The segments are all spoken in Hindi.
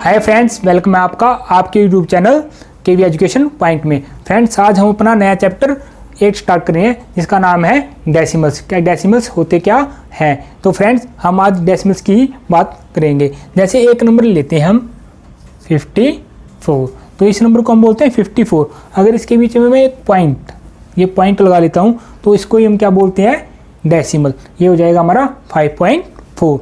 हाय फ्रेंड्स, वेलकम है आपका आपके यूट्यूब चैनल केवी एजुकेशन पॉइंट में। फ्रेंड्स, आज हम अपना नया चैप्टर 8 स्टार्ट कर रहे हैं जिसका नाम है डेसिमल्स। क्या डेसिमल्स होते क्या हैं? तो फ्रेंड्स, हम आज डेसिमल्स की ही बात करेंगे। जैसे एक नंबर लेते हैं हम 54, तो इस नंबर को हम बोलते हैं 54। अगर इसके बीच में मैं एक ये पॉइंट लगा लेता हूँ तो इसको ही हम क्या बोलते हैं? डेसिमल। ये हो जाएगा हमारा 5.4।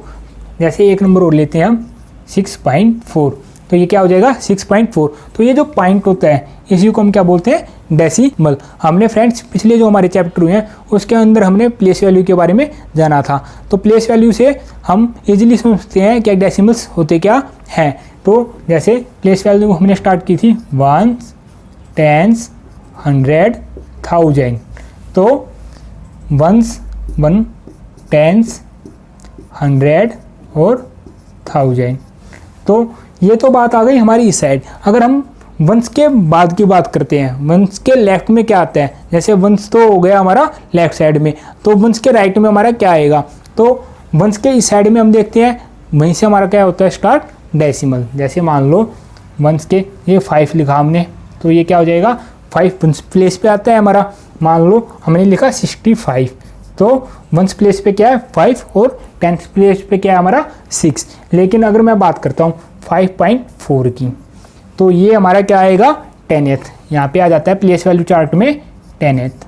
जैसे एक नंबर और लेते हैं हम 6.4, तो ये क्या हो जाएगा? 6.4। तो ये जो पॉइंट होता है इसी को हम क्या बोलते हैं? डेसिमल। हमने फ्रेंड्स पिछले जो हमारे चैप्टर हुए हैं उसके अंदर हमने प्लेस वैल्यू के बारे में जाना था। तो प्लेस वैल्यू से हम इजीली समझते हैं कि डेसिमल्स होते क्या हैं। तो जैसे प्लेस वैल्यू हमने स्टार्ट की थी 1, 10, 100, 1000। तो 1s, 1, 10s, 100 और 1000। तो ये तो बात आ गई हमारी इस साइड। अगर हम वंस के बाद की बात करते हैं, वंस के लेफ्ट में क्या आता है? जैसे वंस तो हो गया हमारा लेफ्ट साइड में, तो वंस के राइट में हमारा क्या आएगा? तो वंस के इस साइड में हम देखते हैं, वहीं से हमारा क्या होता है? Start decimal. जैसे मान लो वंस के ये 5 लिखा हमने, तो ये क्या हो जाएगा? 5 वंस प्लेस पे आता है हमारा। मान लो हमने लिखा 65, तो वंस प्लेस पे क्या है? 5 और 10th प्लेस पे क्या है हमारा? 6। लेकिन अगर मैं बात करता हूँ 5.4 की, तो ये हमारा क्या आएगा? 10th। यहाँ पे आ जाता है प्लेस वैल्यू चार्ट में 10th।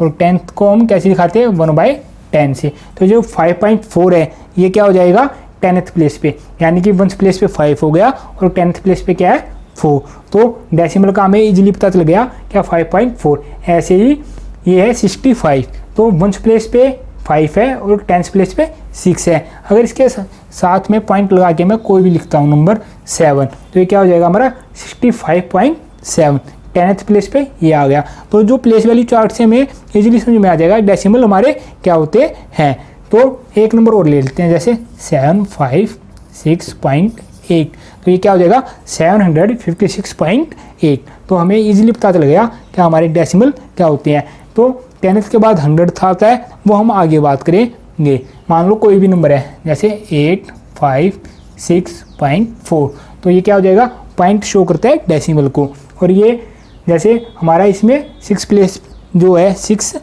और 10th को हम कैसे दिखाते हैं? 1/10 से। तो जो 5.4 है ये क्या हो जाएगा? 10th प्लेस पे, यानी कि वंस प्लेस पे 5 हो गया और 10th प्लेस पे क्या है? 4। तो डेसिमल का हमें इजीली पता चल गया क्या? 5.4। ऐसे ही ये है 65, तो वंस प्लेस पे 5 है और 10th प्लेस पे 6 है। अगर इसके साथ में पॉइंट लगा के मैं कोई भी लिखता हूँ नंबर 7, तो ये क्या हो जाएगा हमारा? 65.7। 10th प्लेस पे ये आ गया। तो जो प्लेस वैल्यू चार्ट से हमें इजीली समझ में आ जाएगा डेसिमल हमारे क्या होते हैं। तो एक नंबर और ले लेते हैं, जैसे 756.8, तो ये क्या हो जाएगा? 756.8। तो हमें इजीली पता चल गया कि हमारे डेसिमल क्या होते हैं। तो 10th के बाद 100 आता है, वो हम आगे बात करेंगे। मान लो कोई भी नंबर है, जैसे 856.4, तो ये क्या हो जाएगा? पॉइंट शो करता है डेसिमल को। और ये जैसे हमारा इसमें 6 प्लेस जो है, 6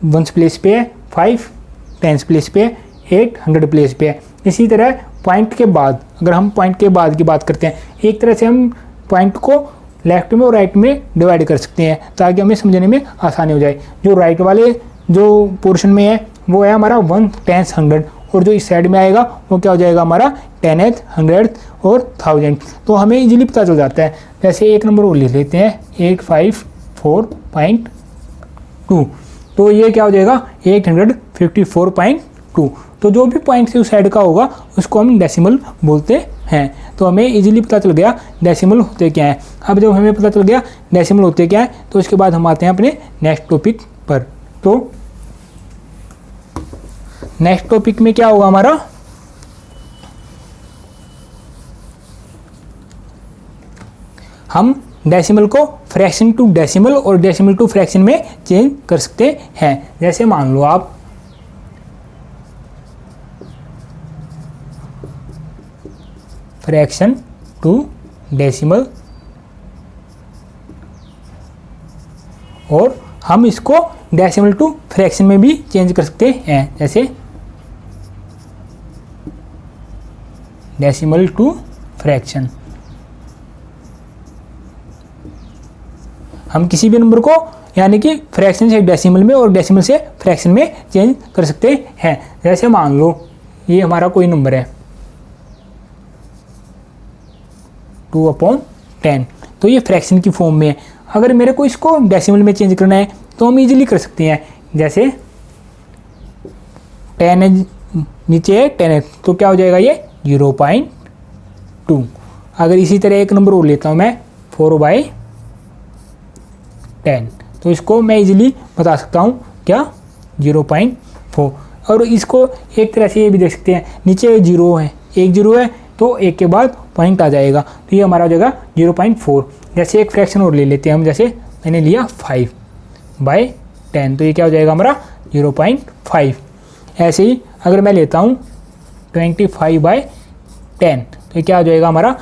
वंस प्लेस पे है, 5 10th प्लेस पे है, 8 100 प्लेस पे है। इसी तरह पॉइंट के बाद, अगर हम पॉइंट के बाद की बात करते हैं, एक तरह से हम पॉइंट को लेफ्ट में और राइट में डिवाइड कर सकते हैं ताकि हमें समझने में आसानी हो जाए। जो राइट वाले जो पोर्शन में है वो है हमारा 1, 10, 100, और जो इस साइड में आएगा वो क्या हो जाएगा हमारा? 10th, 100 और 1000। तो हमें इजीली पता चल जाता है। जैसे एक नंबर और लिख लेते हैं 854.2, तो ये क्या हो जाएगा? 854.2। तो जो भी पॉइंट से उस साइड का होगा उसको हम डेसिमल बोलते हैं। तो हमें इजीली पता चल गया डेसिमल होते क्या है। अब जब हमें पता चल गया डेसिमल होते क्या है, तो उसके बाद हम आते हैं अपने नेक्स्ट टॉपिक पर। तो नेक्स्ट टॉपिक में क्या होगा हमारा? हम डेसिमल को फ्रैक्शन टू डेसिमल और डेसिमल टू फ्रैक्शन में चेंज कर सकते हैं। जैसे मान लो आप फ्रैक्शन टू डेसिमल, और हम इसको डेसिमल टू फ्रैक्शन में भी चेंज कर सकते हैं। जैसे डेसिमल टू फ्रैक्शन, हम किसी भी नंबर को यानी कि फ्रैक्शन से डेसिमल में और डेसिमल से फ्रैक्शन में चेंज कर सकते हैं। जैसे मान लो ये हमारा कोई नंबर है 2/10, तो ये फ्रैक्शन की फॉर्म में है। अगर मेरे को इसको डेसिमल में चेंज करना है तो हम इजीली कर सकते हैं। जैसे 10 है, नीचे है 10 है, तो क्या हो जाएगा? ये 0.2। अगर इसी तरह एक नंबर और लेता हूँ मैं 4/10, तो इसको मैं इजीली बता सकता हूँ क्या? 0.4। और इसको एक तरह से ये भी देख सकते हैं, नीचे 0 है, एक 0 है तो एक के बाद पॉइंट आ जाएगा, तो ये हमारा हो जाएगा 0.4। जैसे एक फ्रैक्शन और ले लेते हैं हम, जैसे मैंने लिया 5/10, तो ये क्या हो जाएगा हमारा? 0.5। ऐसे ही अगर मैं लेता हूँ 25/10, तो क्या हो जाएगा हमारा,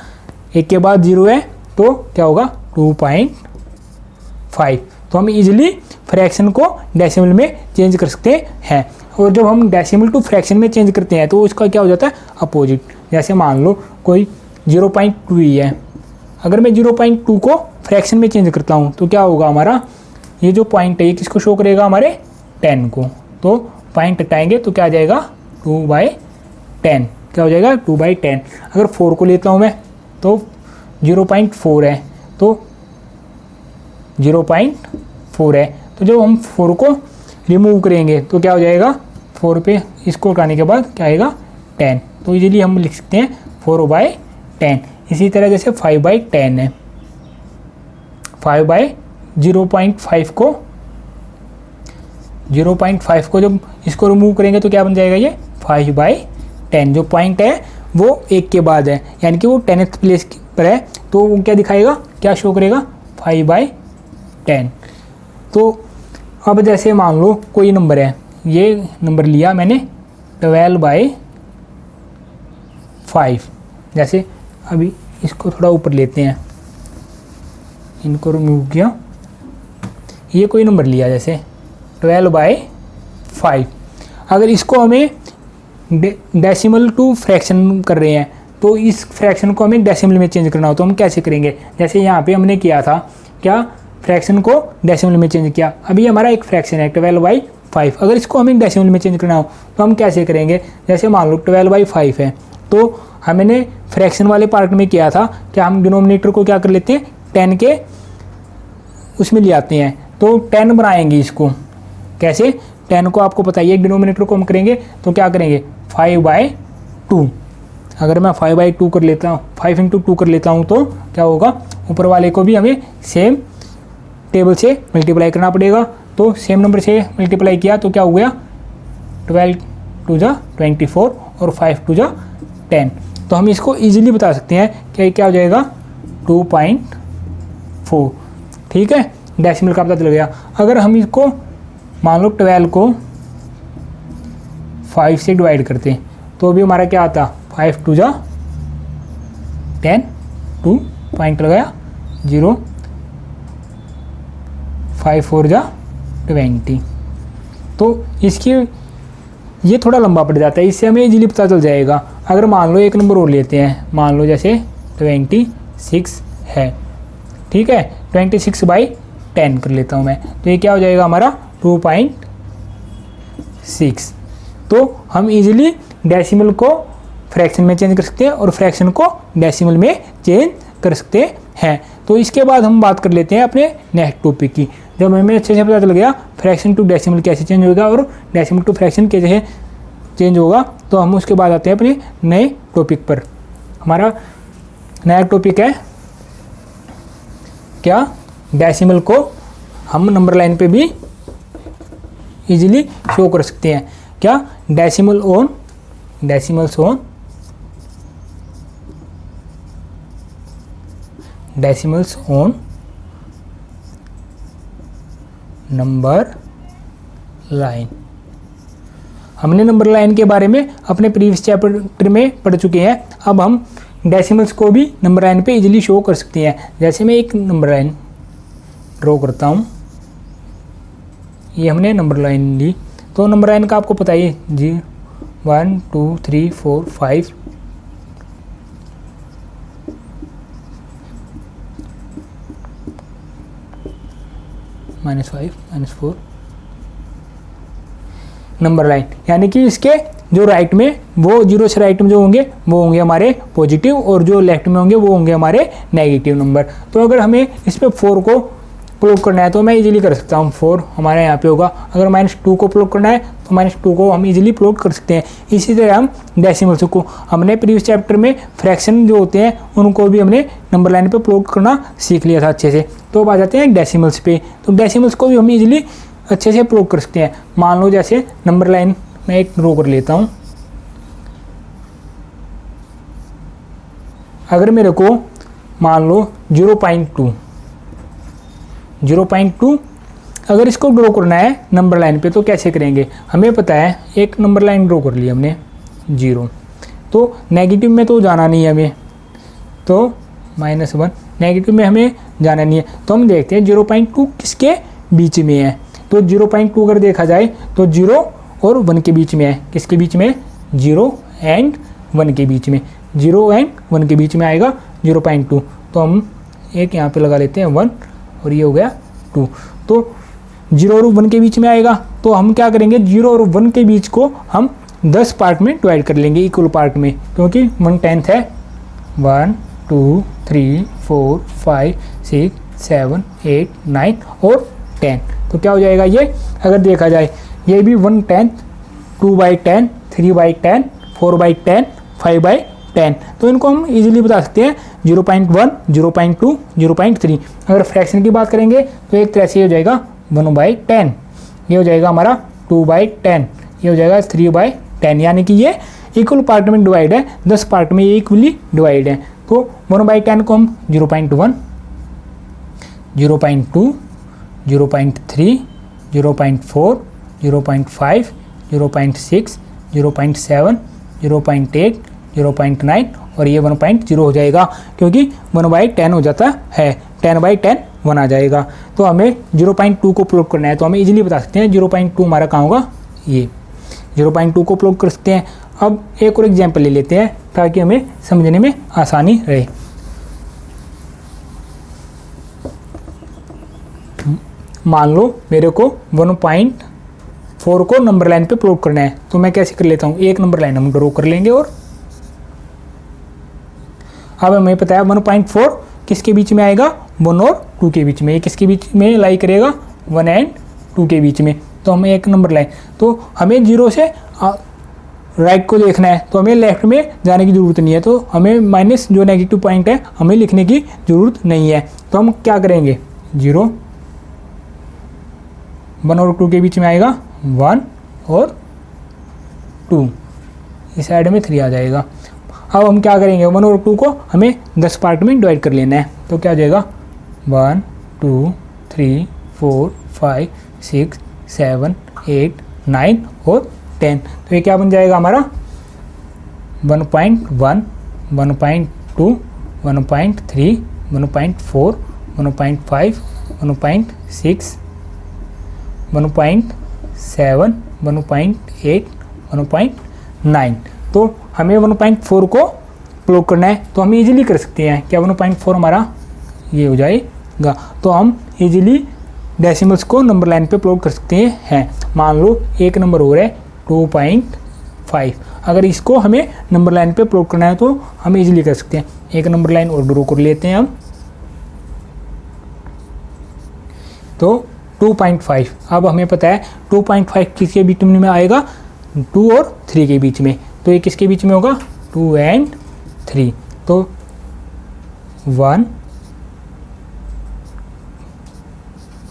1 के बाद 0 है तो क्या होगा 2.5। तो हम इजीली फ्रैक्शन को डेसिमल में चेंज कर सकते हैं। और जब हम डेसिमल टू फ्रैक्शन में चेंज करते हैं तो उसका क्या हो जाता है अपोजिट। जैसे मान लो कोई 0.2 ही है, अगर मैं 0.2 को फ्रैक्शन में चेंज करता हूँ तो क्या होगा हमारा, ये जो पॉइंट है ये किसको शो करेगा, हमारे 10 को। तो पॉइंट हटाएंगे तो क्या आ जाएगा 2/10, क्या हो जाएगा 2/10। अगर 4 को लेता हूँ मैं तो 0.4 है, तो 0.4 है। तो जब हम 4 को रिमूव करेंगे तो क्या हो जाएगा, 4 पे इसको हटाने के बाद क्या आएगा 10। तो इजीली हम लिख सकते हैं 4/10। इसी तरह जैसे 5/10 है, 5/0.5 को 0.5 को जब इसको रिमूव करेंगे तो क्या बन जाएगा, ये 5/10। जो पॉइंट है वो 1 के बाद है, यानी कि वो 10th प्लेस पर है, तो वो क्या दिखाएगा, क्या शो करेगा 5/10। तो अब जैसे मान लो कोई नंबर है, ये नंबर लिया मैंने 12/5। जैसे अभी इसको थोड़ा ऊपर लेते हैं, इनको रिमूव किया, ये कोई नंबर लिया जैसे 12/5। अगर इसको हमें डेसिमल टू फ्रैक्शन कर रहे हैं तो इस फ्रैक्शन को हमें डेसिमल में चेंज करना हो तो हम कैसे करेंगे। जैसे यहाँ पे हमने किया था, क्या फ्रैक्शन को डेसिमल में चेंज किया। अभी हमारा एक फ्रैक्शन है 12/5, अगर इसको हमें डेसिमल में चेंज करना हो तो हम कैसे करेंगे। जैसे मान लो 12/5 है, तो हमने फ्रैक्शन वाले पार्ट में किया था, क्या हम डिनोमिनेटर को क्या कर लेते हैं 10 के उसमें ले आते हैं, तो 10 बनाएंगे इसको। कैसे, 10 को आपको पता ही है, डिनोमिनेटर को हम करेंगे तो क्या करेंगे 5/2। अगर मैं 5/2 कर लेता हूँ, 5 × 2 कर लेता हूँ तो क्या होगा, ऊपर वाले को भी हमें सेम टेबल से मल्टीप्लाई करना पड़ेगा। तो सेम नंबर से मल्टीप्लाई किया तो क्या हो गया 12 × 2 = 24 और 5 × 2 = 10। तो हम इसको इजीली बता सकते हैं कि क्या हो जाएगा 2.4। ठीक है, डेसिमल का पता चल गया। अगर हम इसको मान लो 12 को 5 से डिवाइड करते हैं तो भी हमारा क्या आता, 5 × 2 = 10, 2 पॉइंट लगाया 0, 5 × 4 = 20। तो इसकी ये थोड़ा लंबा पड़ जाता है, इससे हमें इजीली पता चल जाएगा। अगर मान लो एक नंबर और लेते हैं, मान लो जैसे 26 है, ठीक है, 26/10 कर लेता हूँ मैं, तो ये क्या हो जाएगा हमारा 2.6। तो हम इजीली डेसिमल को फ्रैक्शन में चेंज कर सकते हैं और फ्रैक्शन को डेसिमल में चेंज कर सकते हैं। तो इसके बाद हम बात कर लेते हैं अपने नेक्स्ट टॉपिक की। जब हमें अच्छे से पता चल गया फ्रैक्शन टू डेसिमल कैसे चेंज होगा और डेसिमल टू फ्रैक्शन कैसे चेंज होगा, तो हम उसके बाद आते हैं अपने नए टॉपिक पर। हमारा नया टॉपिक है क्या, डेसिमल को हम नंबर लाइन पे भी इजीली शो कर सकते हैं। क्या, डेसिमल्स ऑन नंबर लाइन। हमने नंबर लाइन के बारे में अपने प्रीवियस चैप्टर में पढ़ चुके हैं। अब हम डेसिमल्स को भी नंबर लाइन पे इजीली शो कर सकते हैं। जैसे मैं एक नंबर लाइन ड्रॉ करता हूँ, ये हमने नंबर लाइन ली, तो नंबर लाइन का आपको पता ही है 1 2 3 4 5 -5 -4 नंबर लाइन, यानी कि इसके जो राइट में वो जीरो से राइट में जो होंगे वो होंगे हमारे पॉजिटिव और जो लेफ्ट में होंगे वो होंगे हमारे नेगेटिव नंबर। तो अगर हमें इस पर 4 को प्लॉट करना है तो मैं इजीली कर सकता हूँ, 4 हमारे यहाँ पे होगा। अगर -2 को प्लॉट करना है तो -2 को हम इजीली प्लॉट कर सकते हैं। इसी तरह हम डेसिमल्स को, हमने प्रीवियस चैप्टर में फ्रैक्शन जो होते हैं उनको भी हमने नंबर लाइन पे प्लॉट करना सीख लिया था अच्छे से। तो अब आ जाते हैं डेसिमल्स पे। तो डेसिमल्स को भी हम इजीली अच्छे से प्लॉट कर सकते हैं। मान लो जैसे नंबर लाइन मैं एक ड्रॉ कर लेता हूँ। अगर मेरे को मान लो 0.2 अगर इसको ड्रॉ करना है नंबर लाइन पे तो कैसे करेंगे। हमें पता है एक नंबर लाइन ड्रॉ कर ली हमने 0, तो नेगेटिव में तो जाना नहीं है हमें, तो -1 नेगेटिव में हमें जाना नहीं है। तो हम देखते हैं 0.2 किसके बीच में है। तो 0.2 अगर देखा जाए तो 0 और 1 के बीच में है। किसके बीच में? 0 एंड 1 के बीच में। 0 एंड 1 के बीच में आएगा 0.2। तो हम एक यहाँ पे लगा लेते हैं 1 और ये हो गया 2। तो 0 और 1 के बीच में आएगा। तो हम क्या करेंगे, 0 और 1 के बीच को हम 10 पार्ट में डिवाइड कर लेंगे, इक्वल पार्ट में, क्योंकि 1/10 है। 1 2 3 4 5 6 7 8 9 और 10। तो क्या हो जाएगा ये, अगर देखा जाए ये भी 1/10, 2/10, 3/10, 4/10, 5/10। तो इनको हम इजीली बता सकते हैं 0.1, 0.2, 0.3। अगर फ्रैक्शन की बात करेंगे तो एक तरह से हो जाएगा 1/10, ये हो जाएगा हमारा 2/10, ये हो जाएगा 3/10। यानी कि ये इक्वल पार्ट में डिवाइड है, 10 पार्ट में ये इक्वली डिवाइड है। तो 1/10 को हम 0.1, 0.2, 0.3, 0.4, 0.5, 0.6, 0.7, 0.8, 0.9 और ये 1.0 हो जाएगा, क्योंकि 1/10 हो जाता है, 10/10 1 आ जाएगा। तो हमें 0.2 को प्लॉट करना है, तो हमें इजीली बता सकते हैं 0.2 हमारा कहाँ होगा, ये 0.2 को प्लॉट कर सकते हैं। अब एक और एग्जाम्पल ले लेते हैं ताकि हमें समझने में आसानी रहे। मान लो मेरे को 1.4 को नंबर लाइन पे प्लॉट करना है, तो मैं कैसे कर लेता हूँ, एक नंबर लाइन हम ड्रॉ कर लेंगे। और अब हमें पता है 1.4 किसके बीच में आएगा, 1 और 2 के बीच में। ये किसके बीच में लाई करेगा, 1 एंड 2 के बीच में। तो हमें एक नंबर लाइन, तो हमें 0 से राइट को देखना है, तो हमें लेफ्ट में जाने की ज़रूरत नहीं है। तो हमें माइनस जो नेगेटिव पॉइंट है हमें लिखने की ज़रूरत नहीं है। तो हम क्या करेंगे, 0, 1 और 2 के बीच में आएगा 1 और 2, इस साइड में 3 आ जाएगा। अब हम क्या करेंगे, 1 और 2 को हमें 10 पार्ट में डिवाइड कर लेना है। तो क्या हो जाएगा, 1 2 3 4 5 6 7 8 9 और 10। तो ये क्या बन जाएगा हमारा 1.1, 1.2, 1.3, 1.4, 1.5, 1.6, 1.7, 1.8, 1.9। तो हमें 1.4 को प्लॉट करना है, तो हम इजीली कर सकते हैं। क्या 1.4 हमारा ये हो जाएगा। तो हम इजीली डेसिमल्स को नंबर लाइन पे प्लॉट कर सकते हैं। मान लो एक नंबर और है 2.5, अगर इसको हमें नंबर लाइन पे प्लॉट करना है तो हम इजीली कर सकते हैं। एक नंबर लाइन और ड्रॉ कर लेते हैं हम। तो 2.5, अब हमें पता है 2.5 किसके बीच में आएगा, 2 और 3 के बीच में। तो ये किसके बीच में होगा, 2 एंड 3। तो 1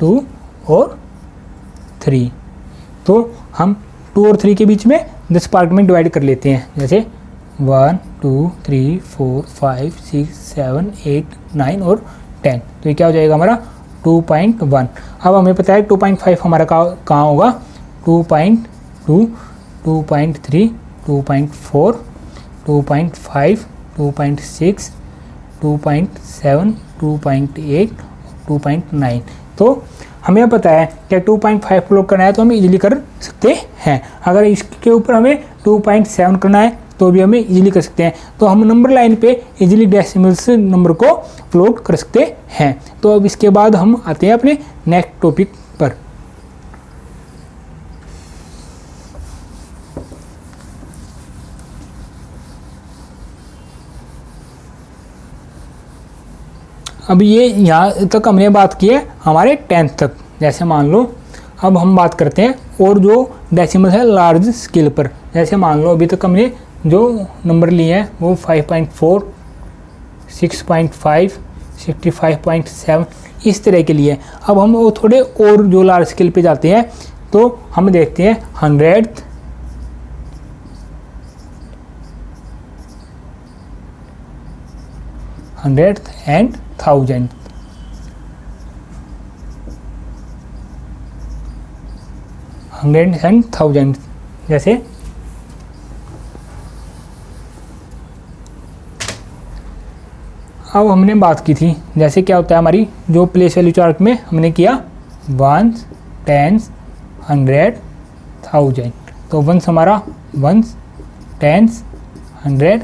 2 और 3। तो हम 2 और 3 के बीच में 10 पार्ट में डिवाइड कर लेते हैं, जैसे 1 2 3 4 5 6 7 8 9 और 10। तो ये क्या हो जाएगा हमारा 2.1। अब हमें पता है 2.5 हमारा कहाँ होगा, 2.2, 2.3, 2.4, 2.5, 2.6, 2.7, 2.8, 2.9। तो हमें पता है कि 2.5 प्लॉट करना है तो हम इजीली कर सकते हैं। अगर इसके ऊपर हमें 2.7 करना है तो भी हमें इजीली कर सकते हैं। तो हम नंबर लाइन पे इजीली डेसिमल्स नंबर को प्लॉट कर सकते हैं। तो अब इसके बाद हम आते हैं अपने नेक्स्ट टॉपिक पर। अब ये यहाँ तक हमने बात की है हमारे 10th तक। जैसे मान लो अब हम बात करते हैं और जो डेसिमल है लार्ज स्केल पर। जैसे मान लो अभी तक हमने जो नंबर लिए हैं वो 5.4, 6.5, 65.7 इस तरह के लिए। अब हम वो थोड़े और जो लार्ज स्केल पे जाते हैं तो हम देखते हैं 100th, 100th and 1000th। Hundred and 1000, जैसे अब हमने बात की थी जैसे क्या होता है हमारी जो प्लेस वैल्यू चार्ट में हमने किया 1s, 10s, 100, 1000। तो 1s हमारा 1s, 10s, 100,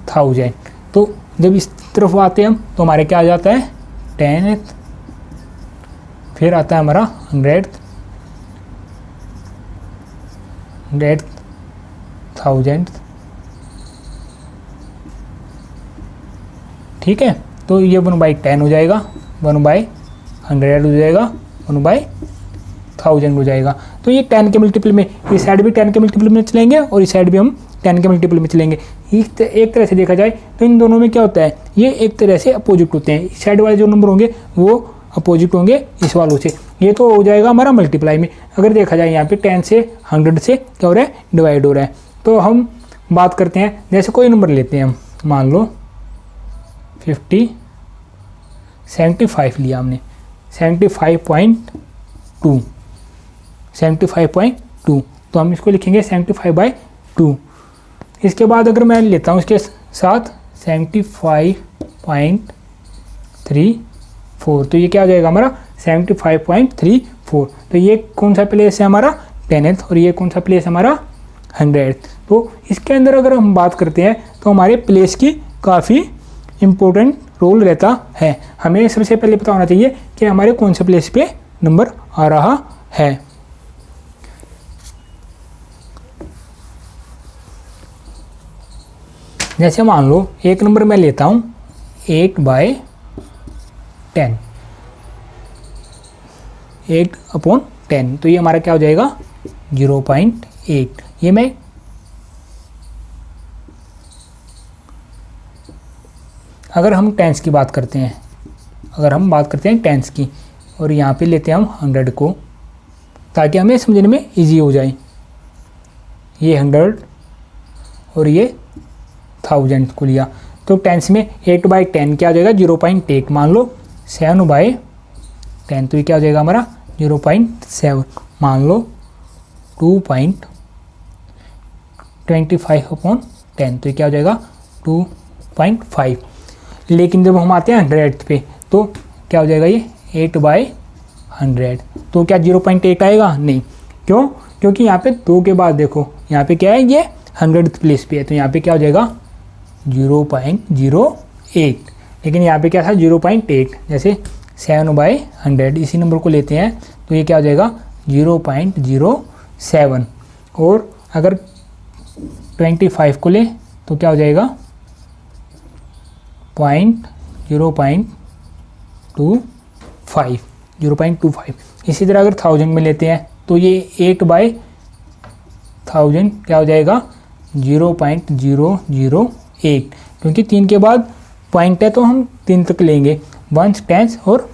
1000। तो जब इस तरफ आते हैं हम तो हमारे क्या आ जाता है 10th, फिर आता है हमारा 100th, 1000th। ठीक है, तो ये 1/10 हो जाएगा, 1/100 हो जाएगा, 1/1000 हो जाएगा। तो ये 10 के मल्टीपल में, इस साइड भी 10 के मल्टीपल में चलेंगे और इस साइड भी हम 10 के मल्टीपल में चलेंगे। एक तरह से देखा जाए तो इन दोनों में क्या होता है, ये एक तरह से अपोजिट होते हैं। इस साइड वाले जो नंबर होंगे वो अपोजिट होंगे इस वालों से। ये तो हो जाएगा हमारा मल्टीप्लाई में। अगर देखा जाए यहाँ पे 10 से 100 से क्या हो रहा है, डिवाइड हो रहा है। तो हम बात करते हैं, जैसे कोई नंबर लेते हैं हम, मान लो 75 लिया हमने, 75.2, तो हम इसको लिखेंगे 75/2। इसके बाद अगर मैं लेता हूँ इसके साथ 75.34, तो ये क्या हो जाएगा हमारा 75.34। तो ये कौन सा प्लेस है हमारा 10th और ये कौन सा प्लेस है हमारा 100th। तो इसके अंदर अगर हम बात करते हैं तो हमारे प्लेस की काफ़ी इम्पोर्टेंट रोल रहता है। हमें सबसे पहले पता होना चाहिए कि हमारे कौन से प्लेस पे नंबर आ रहा है। जैसे मान लो एक नंबर मैं लेता हूँ 8/10, 8/10, तो ये हमारा क्या हो जाएगा 0.8। ये मैं अगर हम टेंस की बात करते हैं, टेंस की, और यहाँ पे लेते हैं हम 100 को, ताकि हमें समझने में इजी हो जाए। ये 100 और ये 1000 को लिया, तो टेंस में 8/10 क्या हो जाएगा 0.8। मान लो 7/10, तो ये क्या हो जाएगा हमारा 0.7। मान लो 2.25/10, तो ये क्या हो जाएगा 2.5। लेकिन जब हम आते हैं 100th पे तो क्या हो जाएगा ये 8/100, तो क्या 0.8 आएगा? नहीं। क्यों? क्योंकि यहाँ पे 2 के बाद देखो यहाँ पे क्या है, ये 100th प्लेस पे है, तो यहाँ पे क्या हो जाएगा 0.08। लेकिन यहाँ पे क्या था 0.8। जैसे 7/100 इसी नंबर को लेते हैं तो ये क्या हो जाएगा 0.07। और अगर 25 को ले तो क्या हो जाएगा 0.25। इसी तरह अगर 1000 में लेते हैं तो ये 8/1000 क्या हो जाएगा 0.008। क्योंकि 3 के बाद पॉइंट है तो हम 3 तक लेंगे, 1s, 10s और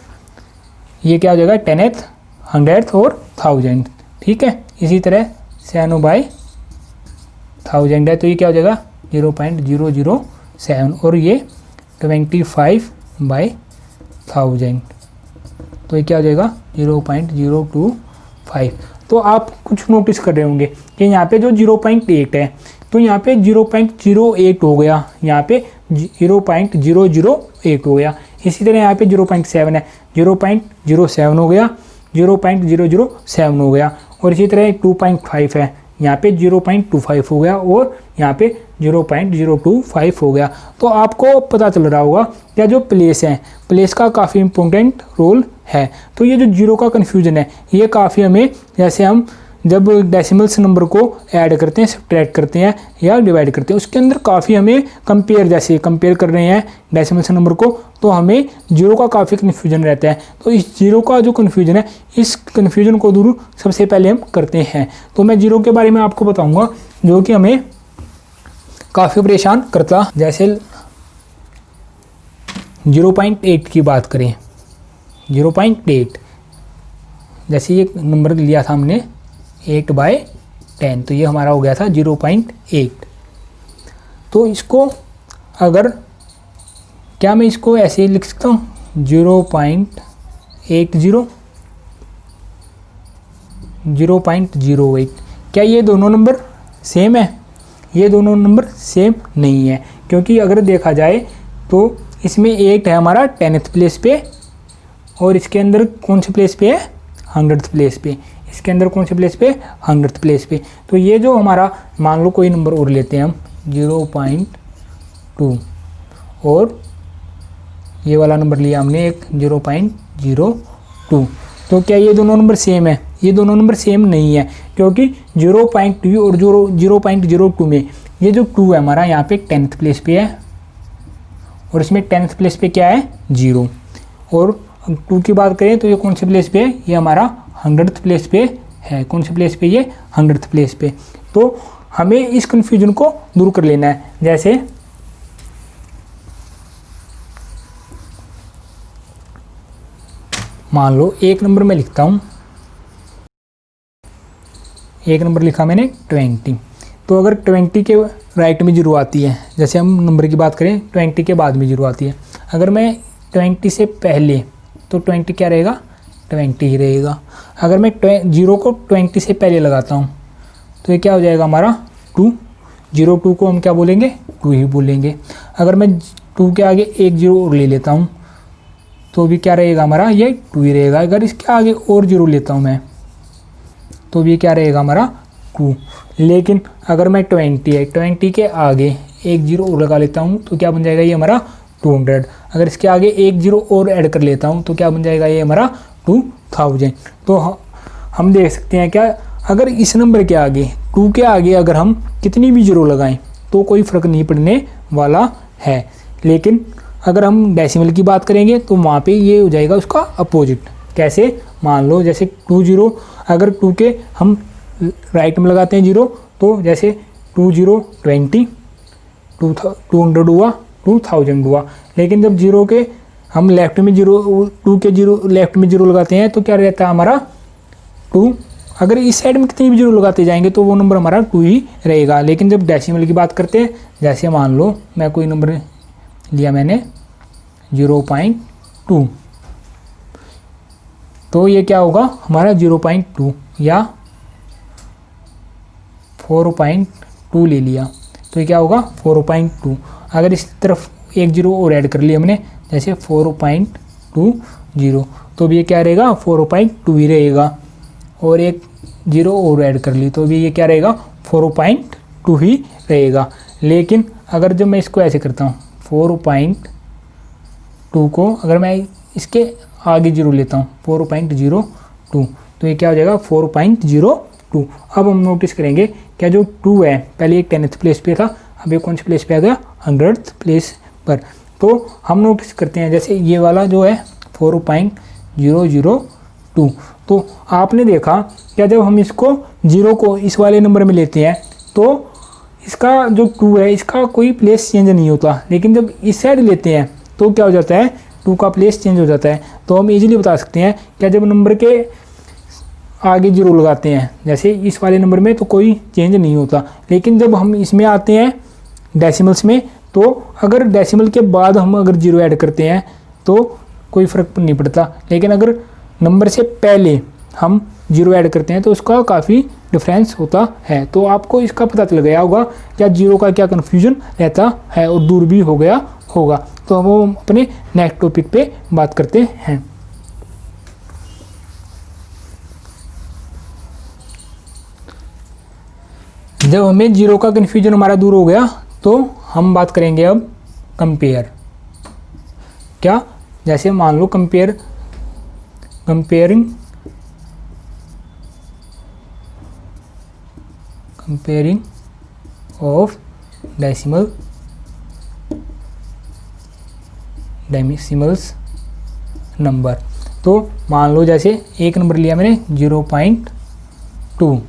ये क्या हो जाएगा 10th, 100th और 1000। ठीक है, इसी तरह 7/1000 है तो ये क्या हो जाएगा 0.007 और ये 25/1000 तो ये क्या हो जाएगा 0.025। तो आप कुछ नोटिस कर रहे होंगे कि यहाँ पे जो 0.8 है तो यहाँ पे 0.08 हो गया, यहाँ पे 0.008 हो गया। इसी तरह यहाँ पे 0.7 है, 0.07 हो गया, 0.007 हो गया। और इसी तरह 2.5 है, यहाँ पे 0.25 हो गया और यहाँ पे 0.025 हो गया। तो आपको पता चल रहा होगा कि जो प्लेस है, प्लेस का काफ़ी इम्पोर्टेंट रोल है। तो ये जो जीरो का कन्फ्यूजन है ये काफ़ी हमें, जैसे हम जब डेसिमल्स नंबर को ऐड करते हैं, सब्ट्रैक्ट करते हैं या डिवाइड करते हैं, उसके अंदर काफ़ी हमें कंपेयर कर रहे हैं डेसिमल्स नंबर को, तो हमें जीरो का काफ़ी कन्फ्यूजन रहता है। तो इस जीरो का जो कन्फ्यूजन है, इस कन्फ्यूजन को दूर सबसे पहले हम करते हैं। तो मैं जीरो के बारे में आपको बताऊँगा जो कि हमें काफ़ी परेशान करता। जैसे 0.8 की बात करें, 0.8 जैसे ये नंबर लिया था हमने 8/10 तो ये हमारा हो गया था 0.8। तो इसको अगर क्या मैं इसको ऐसे ही लिख सकता हूँ 0.80, 0.08। क्या ये दोनों नंबर सेम है? ये दोनों नंबर सेम नहीं है, क्योंकि अगर देखा जाए तो इसमें 8 है हमारा 10th प्लेस पे, और इसके अंदर कौन से प्लेस पे है, 100th प्लेस पे। इसके अंदर कौन से प्लेस पे, 100th प्लेस पे। तो ये जो हमारा, मान लो कोई नंबर और लेते हैं हम 0.2, और ये वाला नंबर लिया हमने एक 0.02। तो क्या ये दोनों नंबर सेम है? ये दोनों नंबर सेम नहीं है, क्योंकि 0.2 और 0.02 में ये जो 2 है हमारा यहाँ पे 10th प्लेस पे है, और इसमें 10th प्लेस पे क्या है, 0। और 2 की बात करें तो ये कौन से प्लेस पे है, ये हमारा 100th प्लेस पे है। कौन से प्लेस पे, ये 100th प्लेस पे। तो हमें इस कन्फ्यूजन को दूर कर लेना है। जैसे मान लो एक नंबर में लिखता हूँ, एक नंबर लिखा मैंने 20। तो अगर 20 के राइट में 0 आती है, जैसे हम नंबर की बात करें 20 के बाद में 0 आती है, अगर मैं 20 से पहले, तो 20 क्या रहेगा, 20 ही रहेगा। अगर मैं 0 को 20 से पहले लगाता हूँ तो ये क्या हो जाएगा हमारा 2। 02 को हम क्या बोलेंगे, 2 ही बोलेंगे। अगर मैं 2 के आगे एक 0 और ले लेता हूँ तो भी क्या रहेगा हमारा, ये 2 ही रहेगा। अगर इसके आगे और 0 लेता हूँ मैं तो भी क्या रहेगा हमारा 2। लेकिन अगर मैं 20 के आगे एक 0 और लगा लेता हूँ तो क्या बन जाएगा, ये हमारा 200। अगर इसके आगे एक 0 और ऐड कर लेता हूँ तो क्या बन जाएगा, ये हमारा 2000। तो हम देख सकते हैं क्या, अगर इस नंबर के आगे 2 के आगे अगर हम कितनी भी 0 लगाएं तो कोई फ़र्क नहीं पड़ने वाला है। लेकिन अगर हम डेसिमल की बात करेंगे तो वहाँ पे ये हो जाएगा उसका अपोजिट। कैसे, मान लो जैसे 20, अगर 2 के हम राइट में लगाते हैं 0, तो जैसे 20 200 हुआ, 2000 हुआ। लेकिन जब 0 के हम लेफ्ट में 2 के 0 लेफ्ट में 0 लगाते हैं तो क्या रहता है हमारा 2। अगर इस साइड में कितनी भी 0 लगाते जाएंगे तो वो नंबर हमारा 2 ही रहेगा। लेकिन जब डेसिमल की बात करते हैं, जैसे मान लो मैं कोई नंबर लिया मैंने 0.2, तो ये क्या होगा हमारा 0.2 या 4.2 ले लिया तो ये क्या होगा 4.2। अगर इस तरफ एक 0 और ऐड कर लिया हमने, जैसे 4.20, तो भी ये क्या रहेगा 4.2 ही रहेगा। और एक 0 और ऐड कर ली तो भी ये क्या रहेगा 4.2 ही रहेगा। लेकिन अगर जब मैं इसको ऐसे करता हूँ 4.2 को अगर मैं इसके आगे 0 लेता हूँ 4.02, तो ये क्या हो जाएगा 4.02। अब हम नोटिस करेंगे क्या जो 2 है पहले एक 10th प्लेस पे था, अब ये कौन से प्लेस पे आ गया 100th प्लेस पर। तो हम नोटिस करते हैं जैसे ये वाला जो है 4.002, तो आपने देखा क्या जब हम इसको 0 को इस वाले नंबर में लेते हैं तो इसका जो 2 है इसका कोई प्लेस चेंज नहीं होता। लेकिन जब इस साइड लेते हैं तो क्या हो जाता है 2 का प्लेस चेंज हो जाता है। तो हम इजीली बता सकते हैं क्या जब नंबर के आगे 0 लगाते हैं, जैसे इस वाले नंबर में तो कोई चेंज नहीं होता। लेकिन जब हम इसमें आते हैं डेसिमल्स में, तो अगर डेसिमल के बाद हम अगर 0 ऐड करते हैं तो कोई फ़र्क नहीं पड़ता। लेकिन अगर नंबर से पहले हम 0 ऐड करते हैं तो उसका काफ़ी डिफरेंस होता है। तो आपको इसका पता चल गया होगा क्या 0 का क्या कन्फ्यूजन रहता है और दूर भी हो गया होगा। तो अब हम अपने नेक्स्ट टॉपिक पे बात करते हैं। जब हमें 0 का कन्फ्यूजन हमारा दूर हो गया तो हम बात करेंगे अब कंपेयर। क्या, जैसे मान लो कंपेयरिंग ऑफ डेसिमल्स नंबर। तो मान लो जैसे एक नंबर लिया मैंने 0.2,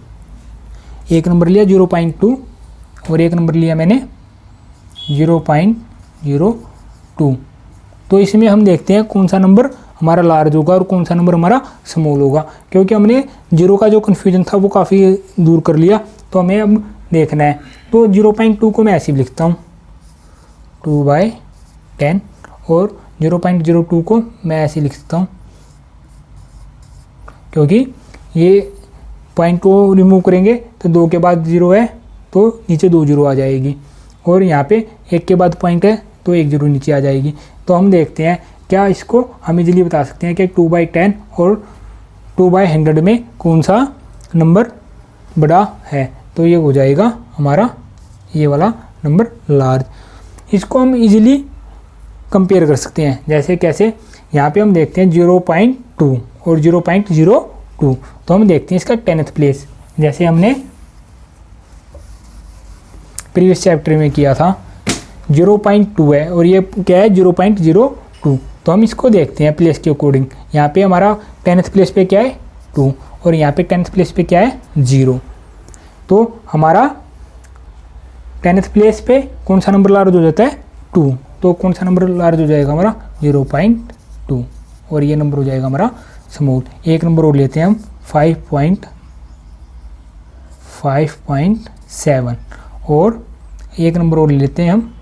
एक नंबर लिया 0.2 और एक नंबर लिया मैंने 0.02। तो इसमें हम देखते हैं कौन सा नंबर हमारा लार्ज होगा और कौन सा नंबर हमारा स्मॉल होगा। क्योंकि हमने 0 का जो कन्फ्यूजन था वो काफ़ी दूर कर लिया, तो हमें अब देखना है। तो 0.2 को मैं ऐसे भी लिखता हूँ 2/10 और 0.02 को मैं ऐसे लिख सकता हूँ, क्योंकि ये पॉइंट को रिमूव करेंगे तो 2 के बाद 0 है तो नीचे 2 0 आ जाएगी, और यहाँ पे 1 के बाद पॉइंट है तो 1 0 नीचे आ जाएगी। तो हम देखते हैं क्या इसको हम इजीली बता सकते हैं कि 2/10 और 2/100 में कौन सा नंबर बड़ा है। तो ये हो जाएगा हमारा ये वाला नंबर लार्ज। इसको हम इजीली कंपेयर कर सकते हैं। जैसे कैसे, यहाँ पे हम देखते हैं 0.2 और 0.02, तो हम देखते हैं इसका 10th प्लेस। जैसे हमने प्रीवियस चैप्टर में किया था 0.2 है और ये क्या है 0.02, तो हम इसको देखते हैं प्लेस के अकॉर्डिंग। यहाँ पे हमारा 10th प्लेस पे क्या है 2 और यहाँ पे 10th प्लेस पे क्या है 0। तो हमारा 10th प्लेस पे कौन सा नंबर लार्ज हो जाता है 2, तो कौन सा नंबर लार्ज हो जाएगा हमारा 0.2 और ये नंबर हो जाएगा हमारा स्मॉल। एक नंबर और लेते हैं हम 5.7 और एक नंबर और लेते हैं हम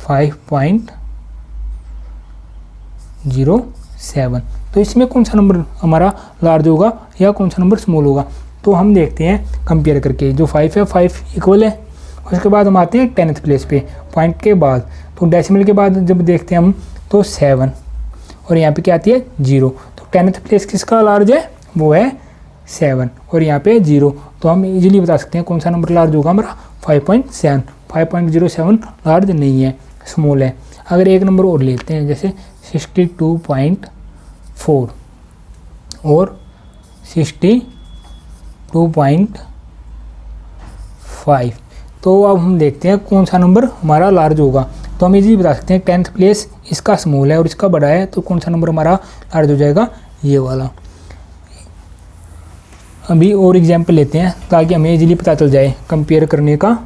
5.07। तो इसमें कौन सा नंबर हमारा लार्ज होगा या कौन सा नंबर स्मॉल होगा, तो हम देखते हैं कंपेयर करके। जो 5 है 5 इक्वल है। उसके बाद हम आते हैं 10th प्लेस पे पॉइंट के बाद, तो डेसिमल के बाद जब देखते हैं हम तो 7 और यहाँ पे क्या आती है 0। तो 10th प्लेस किसका लार्ज है वो है 7 और यहाँ पे 0। तो हम इजीली बता सकते हैं कौन सा नंबर लार्ज होगा हमारा 5.7। 5.07 लार्ज नहीं है, स्मॉल है। अगर एक नंबर और लेते हैं जैसे 62.4 और 62.5, तो अब हम देखते हैं कौन सा नंबर हमारा लार्ज होगा। तो हम इजीली बता सकते हैं 10th प्लेस इसका स्मॉल है और इसका बड़ा है, तो कौन सा नंबर हमारा लार्ज हो जाएगा ये वाला। अभी और एग्जांपल लेते हैं ताकि हमें इजीली पता चल जाए कंपेयर करने का।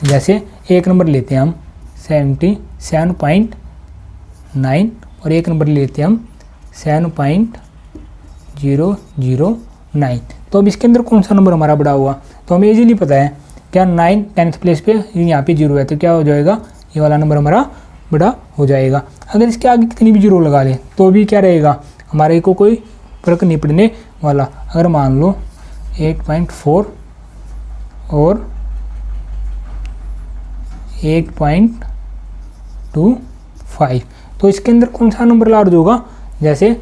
जैसे एक नंबर लेते हैं हम 77.9 और एक नंबर लेते हैं हम 7.009। तो अब इसके अंदर कौन सा नंबर हमारा बड़ा हुआ, तो हमें इजीली पता है क्या 9 10th प्लेस पे यहाँ पे 0 है, तो क्या हो जाएगा ये वाला नंबर हमारा बड़ा हो जाएगा। अगर इसके आगे कितनी भी 0 लगा लें तो भी क्या रहेगा, हमारे को कोई फर्क नहीं पड़ने वाला। अगर मान लो 8.4 और 8.25, तो इसके अंदर कौन सा नंबर लार्ज होगा। जैसे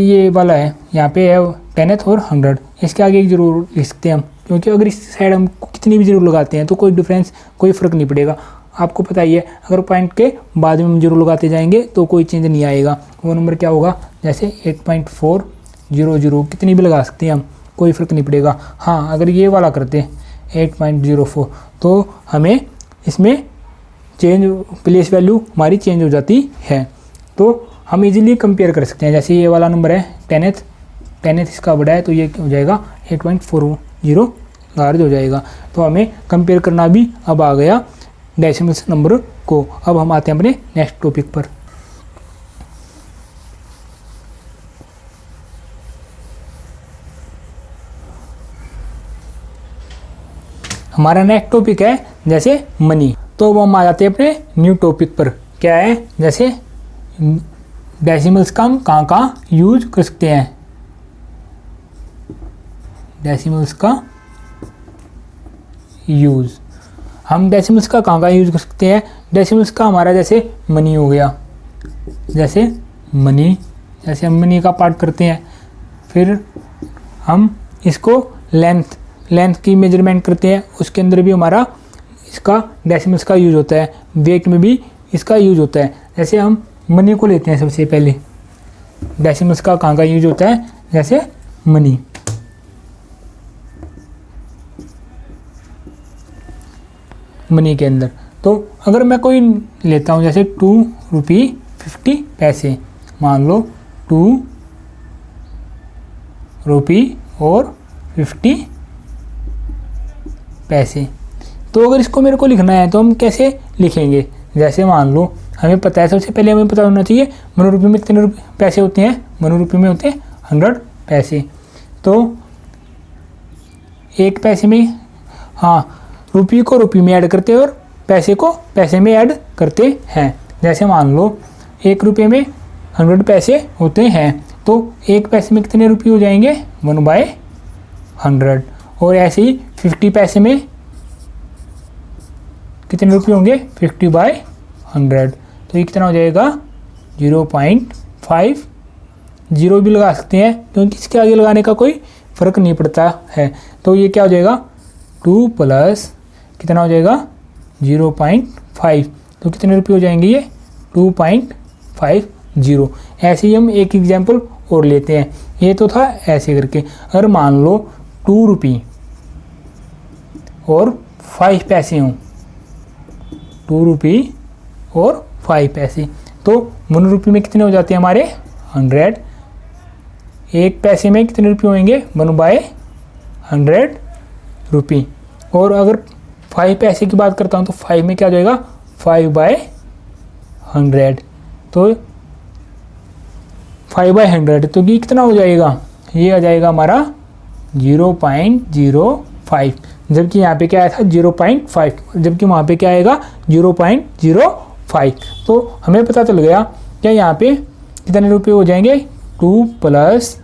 ये वाला है, यहाँ पे है 10th और 100, इसके आगे एक जरूर लिख सकते हैं हम, क्योंकि अगर इस साइड हम कितनी भी जरूर लगाते हैं तो कोई डिफरेंस कोई फ़र्क नहीं पड़ेगा। आपको पता ही है अगर पॉइंट के बाद में हम जरूर लगाते जाएंगे तो कोई चेंज नहीं आएगा। वो नंबर क्या होगा, जैसे 8.400 कितनी भी लगा सकते हैं हम, कोई फ़र्क नहीं पड़ेगा। हाँ, अगर ये वाला करते 8.04 तो हमें इसमें चेंज प्लेस वैल्यू हमारी चेंज हो जाती है। तो हम इजीली कंपेयर कर सकते हैं। जैसे ये वाला नंबर है 10th इसका बड़ा है, तो ये हो जाएगा 8.40 लार्ज हो जाएगा। तो हमें कंपेयर करना भी अब आ गया डेसिमल्स नंबर को। अब हम आते हैं अपने नेक्स्ट टॉपिक पर। हमारा नेक्स्ट टॉपिक है जैसे मनी। तो वो हम आ जाते हैं अपने न्यू टॉपिक पर। क्या है, जैसे डेसिमल्स का हम कहाँ यूज कर सकते हैं। डेसिमल्स का यूज़ हम डेसिमल्स का कहाँ यूज़ कर सकते हैं। डेसिमल्स का हमारा जैसे मनी हो गया, जैसे हम मनी का पार्ट करते हैं, फिर हम इसको लेंथ की मेजरमेंट करते हैं, उसके अंदर भी हमारा इसका डेसिमल्स का यूज़ होता है। वेट में भी इसका यूज़ होता है। जैसे हम मनी को लेते हैं सबसे पहले, डेसिमल्स का कहाँ यूज़ होता है, जैसे मनी के अंदर। तो अगर मैं कोई लेता हूँ जैसे 2 रुपये 50 पैसे, मान लो 2 रुपये और 50 पैसे, तो अगर इसको मेरे को लिखना है तो हम कैसे लिखेंगे। जैसे मान लो हमें पता है, सबसे पहले हमें पता होना चाहिए मनो रुपये में कितने पैसे होते हैं। मनो रुपये में होते हैं 100 पैसे। तो एक पैसे में, हाँ, रुपये को रुपये में ऐड करते हैं और पैसे को पैसे में ऐड करते हैं। जैसे मान लो 1 रुपये में 100 पैसे होते हैं, तो 1 पैसे में कितने रुपये हो जाएंगे, 1/100। और ऐसे ही 50 पैसे में कितने रुपये होंगे, 50/100। तो ये कितना हो जाएगा 0.5, जीरो भी लगा सकते हैं क्योंकि इसके आगे लगाने का कोई फ़र्क नहीं पड़ता है। तो ये क्या हो जाएगा 2 प्लस कितना हो जाएगा 0.5, तो कितने रुपये हो जाएंगे ये 2.50। ऐसे ही हम एक एग्जाम्पल और लेते हैं। ये तो था ऐसे करके, अगर मान लो 2 रुपये और 5 पैसे हों, 2 रुपये और 5 पैसे, तो 1 रुपये में कितने हो जाते हैं हमारे 100। 1 पैसे में कितने रुपये होंगे 1/100 रुपये। और अगर 5 पैसे की बात करता हूँ तो 5 में क्या हो जाएगा 5/100, तो 5/100 तो ये कितना हो जाएगा, ये आ जाएगा हमारा 0.05, जबकि यहाँ पे क्या आया था 0.5, जबकि वहाँ पे क्या आएगा 0.05। तो हमें पता चल गया क्या यहाँ पे कितने रुपये हो जाएंगे 2 प्लस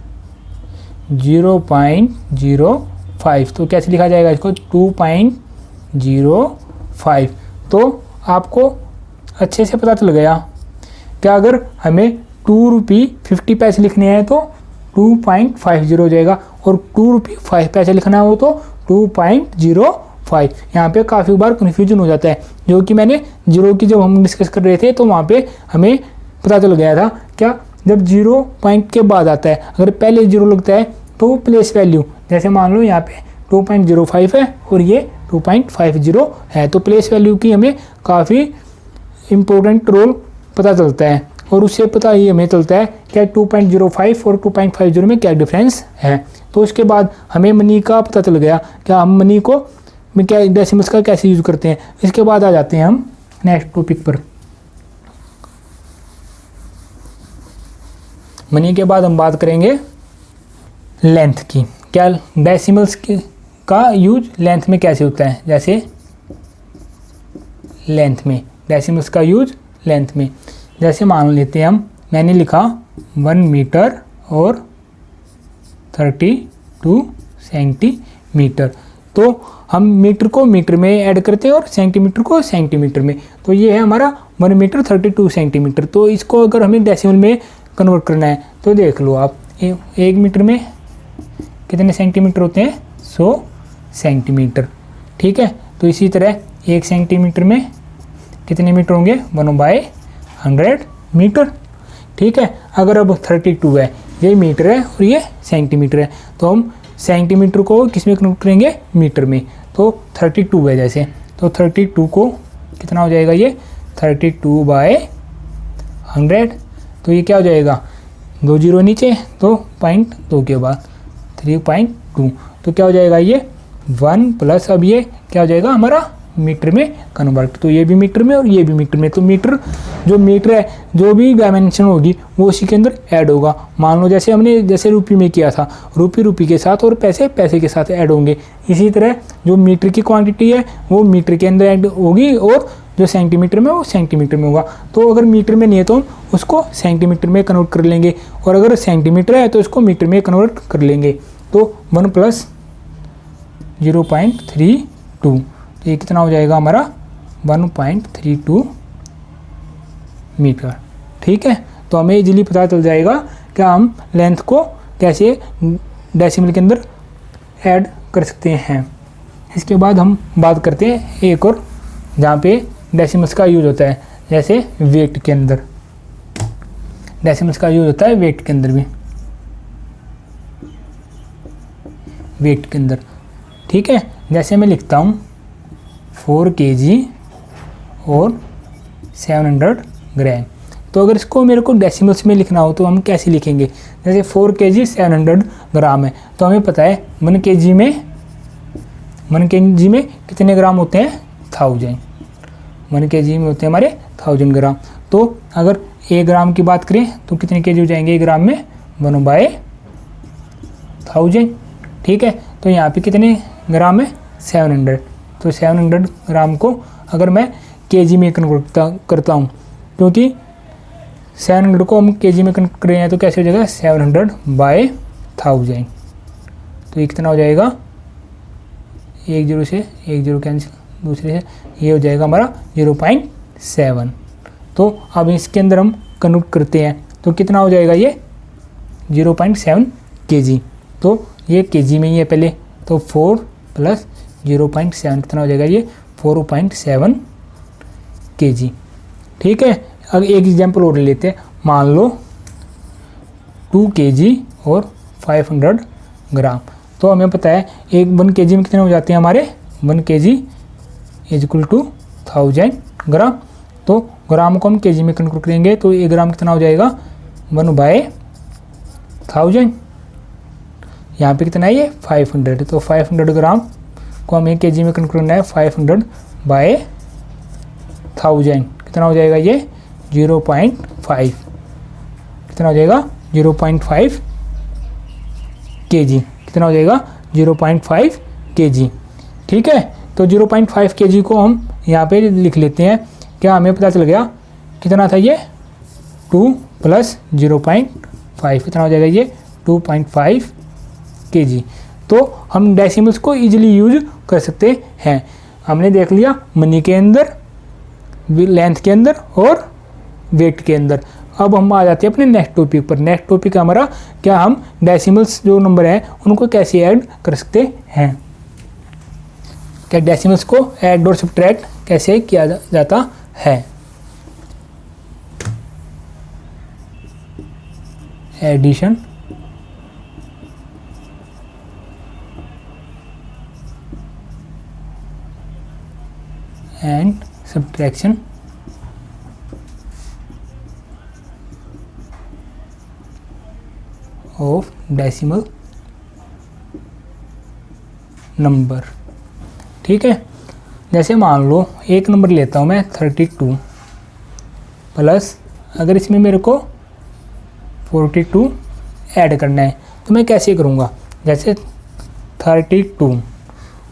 0.05। तो कैसे लिखा जाएगा इसको 2.05। तो आपको अच्छे से पता चल गया क्या अगर हमें 2 रुपये 50 पैसे लिखने हैं तो 2.50 हो जाएगा, और 2 रुपये 5 पैसे लिखना हो तो 2.05। यहाँ पे काफ़ी बार कन्फ्यूजन हो जाता है, जो कि मैंने जीरो की जब हम डिस्कस कर रहे थे तो वहाँ पे हमें पता चल गया था क्या जब 0 पॉइंट के बाद आता है, अगर पहले 0 लगता है तो प्लेस वैल्यू, जैसे मान लो यहाँ पे 2.05 है और ये 2.50 है, तो प्लेस वैल्यू की हमें काफ़ी इम्पोर्टेंट रोल पता चलता है। और उससे पता ही हमें चलता है क्या 2.05 और 2.50 में क्या डिफरेंस है। तो उसके बाद हमें मनी का पता चल गया क्या हम मनी को क्या डेसिमल्स का कैसे यूज़ करते हैं। इसके बाद आ जाते हैं हम नेक्स्ट टॉपिक पर। मनी के बाद हम बात करेंगे लेंथ की, क्या डेसिमल्स का यूज लेंथ में कैसे होता है। जैसे लेंथ में डेसिमल्स का यूज लेंथ में, जैसे मान लेते हैं हम, मैंने लिखा 1 मीटर और 32 सेंटीमीटर, तो हम मीटर को मीटर में ऐड करते हैं और सेंटीमीटर को सेंटीमीटर में। तो ये है हमारा 1 मीटर 32 सेंटीमीटर। तो इसको अगर हमें डेसिमल में कन्वर्ट करना है तो देख लो आप, 1 मीटर में कितने सेंटीमीटर होते हैं 100 सेंटीमीटर। ठीक है, तो इसी तरह 1 सेंटीमीटर में कितने मीटर होंगे 1/100 मीटर। ठीक है, अगर अब 32 है, ये मीटर है और ये सेंटीमीटर है, तो हम सेंटीमीटर को किस में कन्वर्ट करेंगे मीटर में। तो 32 है जैसे, तो 32 को कितना हो जाएगा ये 32/100, तो ये क्या हो जाएगा 2 जीरो नीचे, तो 0.2 के बाद 3.2, तो क्या हो जाएगा ये 1 प्लस, अब ये क्या हो जाएगा हमारा मीटर में कन्वर्ट। तो ये भी मीटर में और ये भी मीटर में, तो मीटर है जो भी डायमेंशन होगी वो उसी के अंदर ऐड होगा। मान लो जैसे हमने जैसे रुपये में किया था, रुपये के साथ और पैसे के साथ ऐड होंगे। इसी तरह जो मीटर की क्वांटिटी है वो मीटर के अंदर ऐड होगी और जो सेंटीमीटर में वो सेंटीमीटर में होगा। तो अगर मीटर में नहीं है तो हम उसको सेंटीमीटर में कन्वर्ट कर लेंगे, और अगर सेंटीमीटर है तो इसको मीटर में कन्वर्ट कर लेंगे। तो 1 प्लस 0.32, तो ये कितना हो जाएगा हमारा 1.32 मीटर। ठीक है, तो हमें इजीली पता चल जाएगा कि हम लेंथ को कैसे डेसिमल के अंदर ऐड कर सकते हैं। इसके बाद हम बात करते हैं एक और, जहाँ पे डेसिमल्स का यूज होता है, जैसे वेट के अंदर। डेसिमल्स का यूज होता है वेट के अंदर भी, वेट के अंदर। ठीक है, जैसे मैं लिखता हूँ 4 kg और 700 ग्राम। तो अगर इसको मेरे को डेसिमल्स में लिखना हो तो हम कैसे लिखेंगे। जैसे 4 kg 700 ग्राम है, तो हमें पता है 1 kg में कितने ग्राम होते हैं 1000। 1 kg में होते हैं हमारे 1000 ग्राम। तो अगर 1 ग्राम की बात करें तो कितने kg हो जाएंगे 1 ग्राम में 1/1000। ठीक है, तो यहाँ पे कितने ग्राम है 700, तो 700 ग्राम को अगर मैं केजी में कन्वर्ट करता हूँ, क्योंकि 700 को हम केजी में कन्वर्ट कर रहे हैं, तो कैसे हो जाएगा 700/1000। तो ये कितना हो जाएगा, 1 0 से 1 0 कैंसिल, दूसरे से ये हो जाएगा हमारा 0.7। तो अब इसके अंदर हम कन्वर्ट करते हैं तो कितना हो जाएगा ये 0.7 kg। तो ये kg में ही है पहले, तो 4 + 0.7 कितना हो जाएगा ये 4.7 kg। ठीक है, अब एक एग्जाम्पल और ले लेते हैं। मान लो 2 kg और 500 ग्राम। तो हमें पता है 1 kg में कितने हो जाते हैं हमारे 1 kg = 1000 ग्राम। तो ग्राम को हम kg में कन्वर्ट करेंगे तो 1 ग्राम कितना हो जाएगा 1/1000। यहाँ पे कितना है ये 500, तो 500 ग्राम को हमें kg में कन्वर्ट करना है 500/1000 कितना हो जाएगा ये 0.5 कितना हो जाएगा 0.5 kg कितना हो जाएगा 0.5 kg। ठीक है, तो 0.5 kg को हम यहाँ पे लिख लेते हैं। क्या हमें पता चल गया कितना था ये 2 + 0.5 कितना हो जाएगा ये 2.5 kg। तो हम डेसिमल्स को इजीली यूज कर सकते हैं। हमने देख लिया मनी के अंदर, लेंथ के अंदर और वेट के अंदर। अब हम आ जाते हैं अपने नेक्स्ट टॉपिक पर। नेक्स्ट टॉपिक हमारा क्या हम डेसिमल्स जो नंबर हैं उनको कैसे ऐड कर सकते हैं, क्या डेसिमल्स को ऐड और सब्ट्रैक्ट कैसे किया जाता है। Addition and subtraction of decimal number. ठीक है, जैसे मान लो एक नंबर लेता हूँ मैं 32 प्लस, अगर इसमें मेरे को 42 ऐड करना है तो मैं कैसे करूँगा। जैसे 32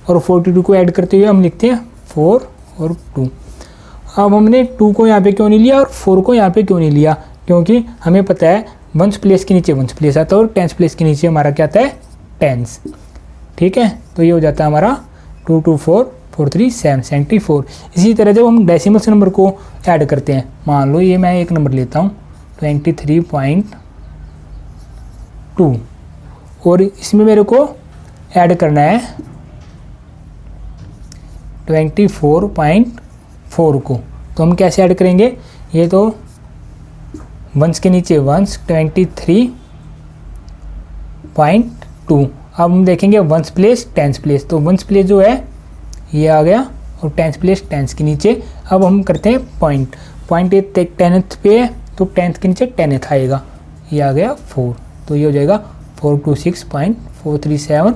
और 42 को ऐड करते हुए हम लिखते हैं 4 और 2। अब हमने 2 को यहाँ पे क्यों नहीं लिया और 4 को यहाँ पे क्यों नहीं लिया, क्योंकि हमें पता है वंस प्लेस के नीचे वंस प्लेस आता है और टेंस प्लेस के नीचे हमारा क्या आता है टेंस। ठीक है, तो ये हो जाता है हमारा 2 2 4 4 3 7 74। इसी तरह जब हम डेसिमल्स नंबर को ऐड करते हैं, मान लो ये मैं एक नंबर लेता हूँ 23.2 और इसमें मेरे को ऐड करना है 24.4 को, तो हम कैसे ऐड करेंगे। ये तो वंस के नीचे वंस 23.2। अब हम देखेंगे वंस प्लेस टेंस प्लेस, तो वंस प्लेस जो है ये आ गया और टेंस प्लेस टेंस के नीचे। अब हम करते हैं पॉइंट, पॉइंट ये टेंथ पे है तो टेंथ के नीचे टेंथ आएगा, ये आ गया 4, तो ये हो जाएगा 426.437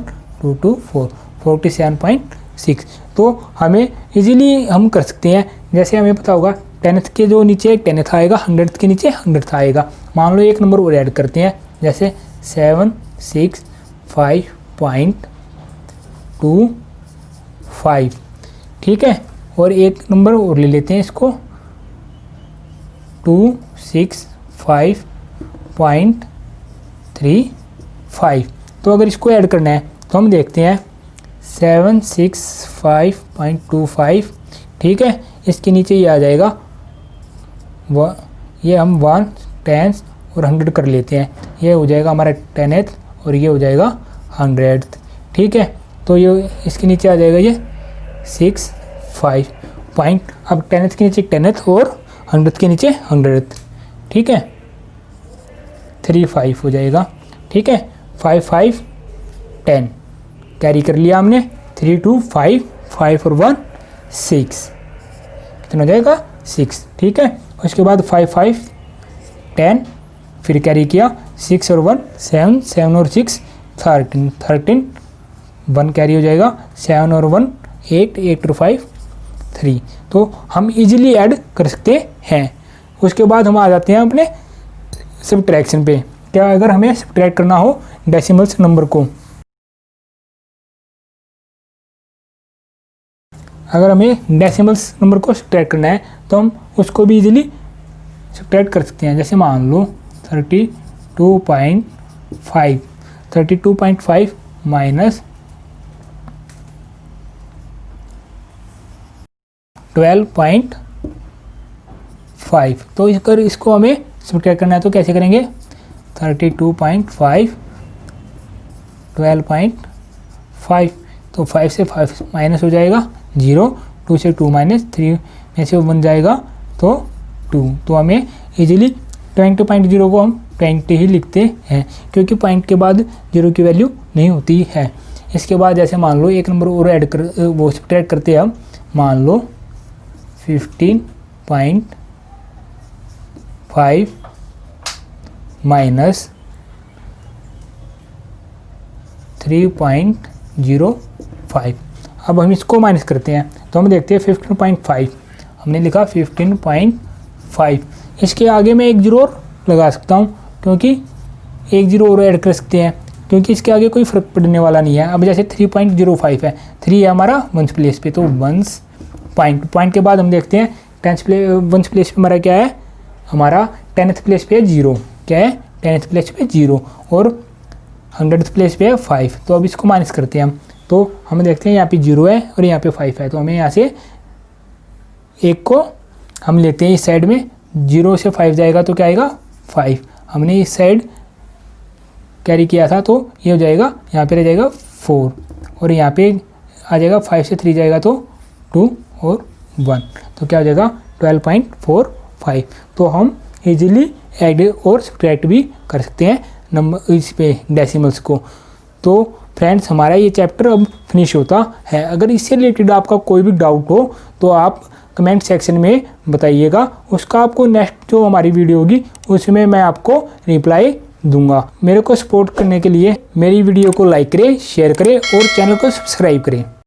47.6। तो हमें इजीली हम कर सकते हैं। जैसे हमें पता होगा टेंथ के जो नीचे टेंथ आएगा, 100th के नीचे 100th आएगा। मान लो एक नंबर और ऐड करते हैं, जैसे 765.25। ठीक है, और एक नंबर और ले लेते हैं इसको 265.35। तो अगर इसको ऐड करना है तो हम देखते हैं 765.25। ठीक है, इसके नीचे ये आ जाएगा ये हम 1 10 और 100 कर लेते हैं, ये हो जाएगा हमारा 10th और ये हो जाएगा 100th। ठीक है, तो ये इसके नीचे आ जाएगा ये 65 पॉइंट। अब 10th के नीचे 10th और 100th के नीचे 100th। ठीक है, 35 हो जाएगा। ठीक है, 5 5 10 कैरी कर लिया हमने, 3 2 5 5 और 1 6 कितना हो जाएगा 6। ठीक है, उसके बाद 5 5 10 फिर कैरी किया, 6 और 1 7 7 और 6 13 13 1 कैरी हो जाएगा, 7 और 1 8 8 और 5 3। तो हम इजीली ऐड कर सकते हैं। उसके बाद हम आ जाते हैं अपने सब्ट्रैक्शन पे। क्या अगर हमें सब्ट्रैक्ट करना हो डेसिमल्स नंबर को, अगर हमें डेसिमल्स नंबर को सब्ट्रैक्ट करना है तो हम उसको भी इजीली सब्ट्रैक्ट कर सकते हैं। जैसे मान लो 32.5 माइनस 12.5 5। तो अगर इसको हमें सब्ट्रैक्ट करना है तो कैसे करेंगे, 32.5 12.5, तो 5 से 5 माइनस हो जाएगा 0, 2 से 2 माइनस 3 में से बन जाएगा तो 2। तो हमें इजीली 20.0 को हम 20 ही लिखते हैं क्योंकि पॉइंट के बाद 0 की वैल्यू नहीं होती है। इसके बाद जैसे मान लो एक नंबर और ऐड कर वो सब्ट्रैक्ट करते हैं हम, मान लो 15.5 माइनस 3.05। अब हम इसको माइनस करते हैं तो हम देखते हैं 15.5, हमने लिखा 15.5। इसके आगे मैं एक जीरो और लगा सकता हूँ क्योंकि एक जीरो और ऐड कर सकते हैं क्योंकि इसके आगे कोई फ़र्क पड़ने वाला नहीं है। अब जैसे 3.05 है, 3 है हमारा वंस प्लेस पे, तो वंस पॉइंट के बाद हम देखते हैं वंस प्लेस पे हमारा क्या है, हमारा 10th प्लेस पे है 0, क्या है 10th प्लेस पे 0 और 100th प्लेस पे है 5। तो अब इसको माइनस करते हैं हम, तो हम देखते हैं यहाँ पे 0 है और यहाँ पे 5 है, तो हमें यहाँ से एक को हम लेते हैं इस साइड में, 0 से 5 जाएगा तो क्या आएगा 5, हमने इस साइड कैरी किया था तो ये हो जाएगा, यहाँ पे रह जाएगा 4 और यहाँ पे आ जाएगा 5 से 3 जाएगा तो 2 और 1, तो क्या हो जाएगा 12.45। तो हम इजीली ऐड और सब्ट्रैक्ट भी कर सकते हैं नंबर इस पे डेसिमल्स को। तो फ्रेंड्स हमारा ये चैप्टर अब फिनिश होता है। अगर इससे रिलेटेड आपका कोई भी डाउट हो तो आप कमेंट सेक्शन में बताइएगा, उसका आपको नेक्स्ट जो हमारी वीडियो होगी उसमें मैं आपको रिप्लाई दूंगा। मेरे को सपोर्ट करने के लिए मेरी वीडियो को लाइक करें, शेयर करें और चैनल को सब्सक्राइब करें।